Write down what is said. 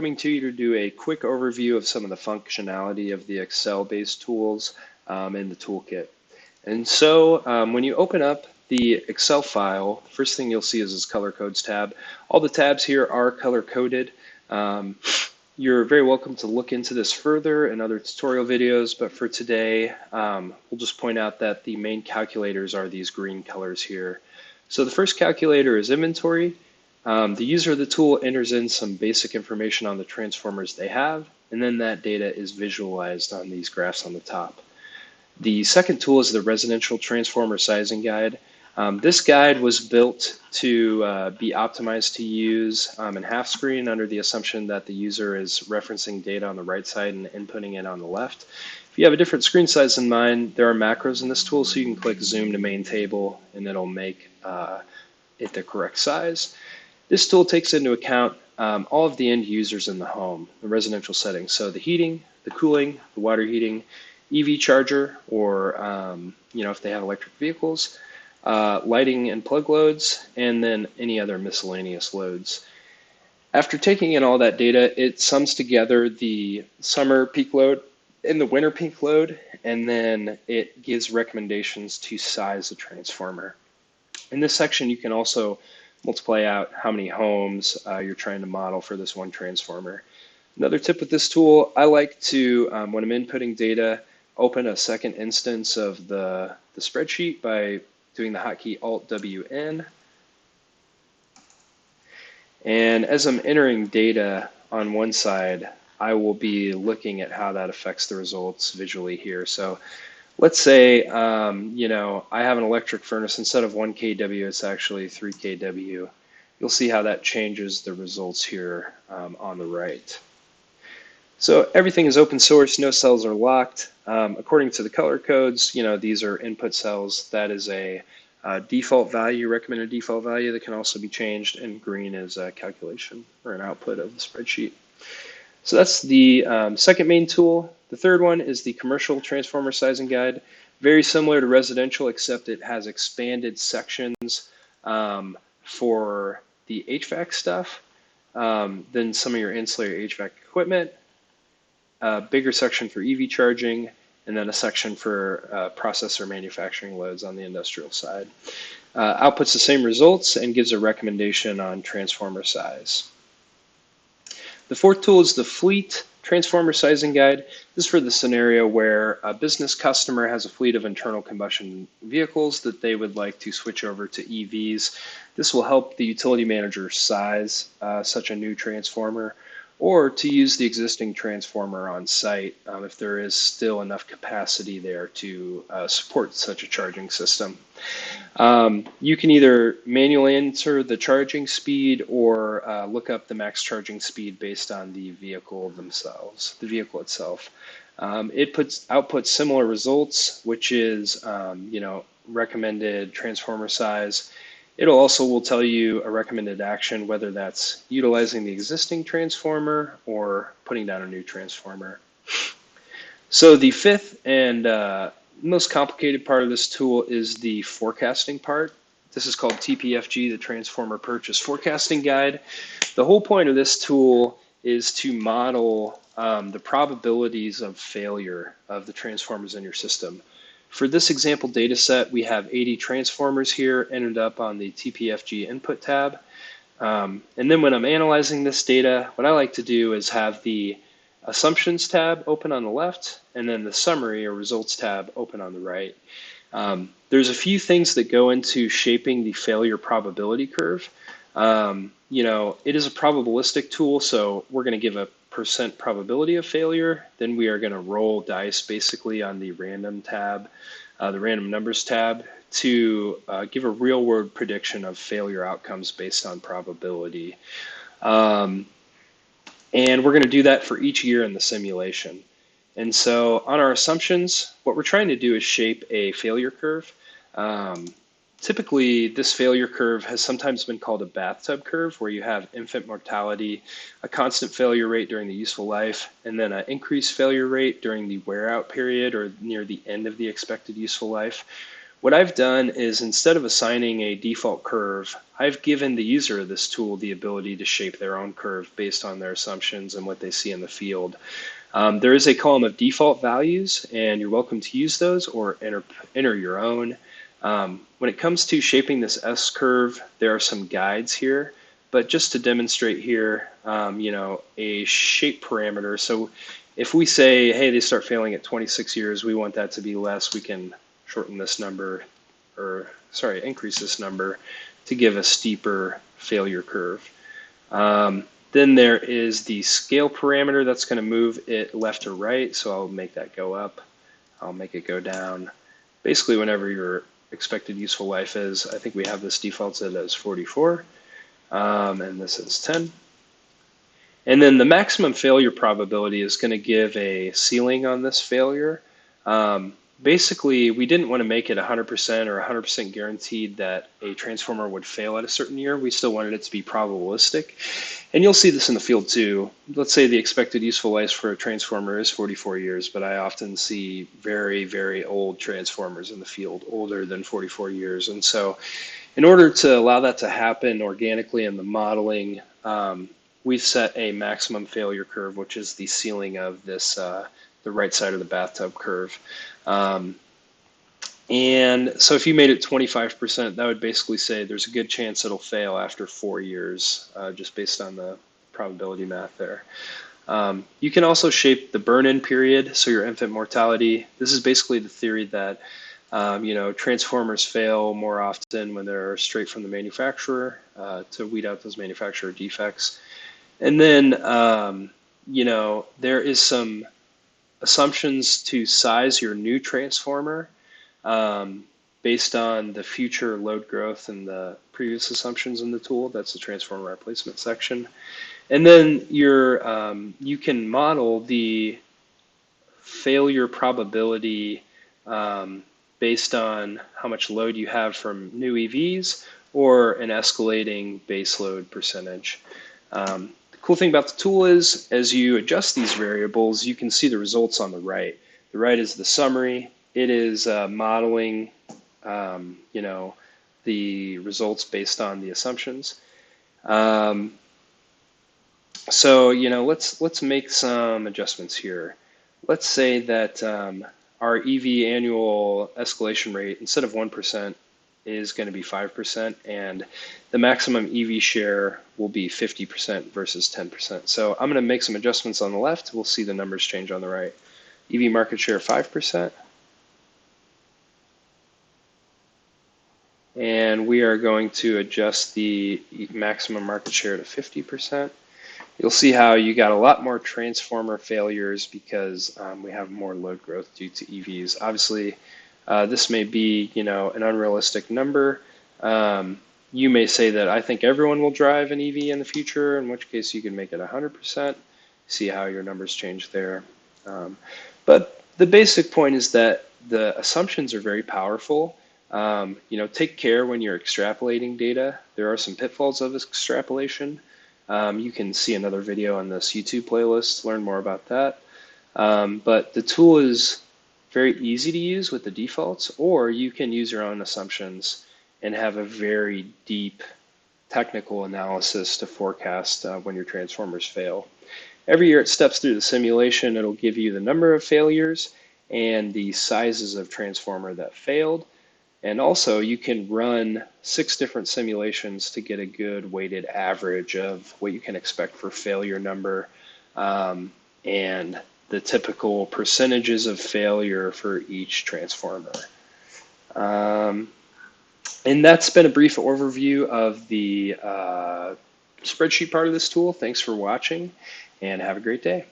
coming to you to do a quick overview of some of the functionality of the Excel-based tools in the toolkit. And so when you open up the Excel file, the first thing you'll see is this color codes tab. All the tabs here are color coded. You're very welcome to look into this further in other tutorial videos, but for today, we'll just point out that the main calculators are these green colors here. So the first calculator is inventory. The user of the tool enters in some basic information on the transformers they have, and then that data is visualized on these graphs on the top. The second tool is the residential transformer sizing guide. This guide was built to be optimized to use in half screen under the assumption that the user is referencing data on the right side and inputting it on the left. If you have a different screen size in mind, there are macros in this tool, so you can click zoom to main table and it'll make it the correct size. This tool takes into account all of the end users in the home, the residential settings. So the heating, the cooling, the water heating, EV charger, or if they have electric vehicles, lighting and plug loads, and then any other miscellaneous loads. After taking in all that data, it sums together the summer peak load and the winter peak load, and then it gives recommendations to size the transformer. In this section, you can also multiply out how many homes you're trying to model for this one transformer. Another tip with this tool, I like to, when I'm inputting data, open a second instance of the spreadsheet by doing the hotkey Alt-WN. And as I'm entering data on one side, I will be looking at how that affects the results visually here. So let's say, I have an electric furnace. Instead of 1 kW, it's actually 3 kW. You'll see how that changes the results here on the right. So everything is open source, no cells are locked. According to the color codes, these are input cells. That is a default value, recommended default value that can also be changed, and green is a calculation or an output of the spreadsheet. So that's the second main tool. The third one is the commercial transformer sizing guide. Very similar to residential, except it has expanded sections for the HVAC stuff than some of your ancillary HVAC equipment. A bigger section for EV charging, and then a section for processor manufacturing loads on the industrial side. Outputs the same results and gives a recommendation on transformer size. The fourth tool is the fleet transformer sizing guide. This is for the scenario where a business customer has a fleet of internal combustion vehicles that they would like to switch over to EVs. This will help the utility manager size such a new transformer, or to use the existing transformer on site if there is still enough capacity there to support such a charging system. You can either manually enter the charging speed or look up the max charging speed based on the vehicle themselves, the vehicle itself. It outputs similar results, which is recommended transformer size. It also will tell you a recommended action, whether that's utilizing the existing transformer or putting down a new transformer. So the fifth and most complicated part of this tool is the forecasting part. This is called TPFG, the Transformer Purchase Forecasting Guide. The whole point of this tool is to model the probabilities of failure of the transformers in your system. For this example data set, we have 80 transformers here ended up on the TPFG input tab. And then when I'm analyzing this data, what I like to do is have the assumptions tab open on the left, and then the summary or results tab open on the right. There's a few things that go into shaping the failure probability curve. It is a probabilistic tool, so we're going to give a % probability of failure. Then we are going to roll dice basically on the random tab, the random numbers tab, to give a real world prediction of failure outcomes based on probability. And we're going to do that for each year in the simulation. And so on our assumptions, what we're trying to do is shape a failure curve. Typically, this failure curve has sometimes been called a bathtub curve, where you have infant mortality, a constant failure rate during the useful life, and then an increased failure rate during the wear out period or near the end of the expected useful life. What I've done is instead of assigning a default curve, I've given the user of this tool the ability to shape their own curve based on their assumptions and what they see in the field. There is a column of default values, and you're welcome to use those or enter your own. When it comes to shaping this S-curve, there are some guides here, but just to demonstrate here, a shape parameter. So if we say, hey, they start failing at 26 years, we want that to be less, we can shorten this number, increase this number to give a steeper failure curve. Then there is the scale parameter that's going to move it left to right, so I'll make that go up. I'll make it go down. Basically, whenever your expected useful life is, I think we have this default set as 44, and this is 10. And then the maximum failure probability is going to give a ceiling on this failure. Basically, we didn't want to make it 100% or 100% guaranteed that a transformer would fail at a certain year. We still wanted it to be probabilistic. And you'll see this in the field too. Let's say the expected useful life for a transformer is 44 years, but I often see very, very old transformers in the field, older than 44 years. And so in order to allow that to happen organically in the modeling, we've set a maximum failure curve, which is the ceiling of this, the right side of the bathtub curve. And so if you made it 25%, that would basically say there's a good chance it'll fail after 4 years, just based on the probability math there. You can also shape the burn-in period, so your infant mortality. This is basically the theory that transformers fail more often when they're straight from the manufacturer to weed out those manufacturer defects. And then, there is some assumptions to size your new transformer based on the future load growth and the previous assumptions in the tool. That's the transformer replacement section. And then you can model the failure probability based on how much load you have from new EVs or an escalating base load percentage. The cool thing about the tool is, as you adjust these variables, you can see the results on the right. The right is the summary. It is modeling, the results based on the assumptions. Let's make some adjustments here. Let's say that our EV annual escalation rate, instead of 1%, is going to be 5%, and the maximum EV share will be 50% versus 10%. So I'm going to make some adjustments on the left. We'll see the numbers change on the right. EV market share 5%. And we are going to adjust the maximum market share to 50%. You'll see how you got a lot more transformer failures because we have more load growth due to EVs. Obviously, this may be, an unrealistic number. You may say that I think everyone will drive an EV in the future, in which case you can make it 100%. See how your numbers change there. But the basic point is that the assumptions are very powerful. Take care when you're extrapolating data. There are some pitfalls of extrapolation. You can see another video on this YouTube playlist to learn more about that. But the tool is very easy to use with the defaults, or you can use your own assumptions and have a very deep technical analysis to forecast when your transformers fail. Every year it steps through the simulation, it'll give you the number of failures and the sizes of transformer that failed. And also you can run 6 different simulations to get a good weighted average of what you can expect for failure number and the typical percentages of failure for each transformer. And that's been a brief overview of the spreadsheet part of this tool. Thanks for watching and have a great day.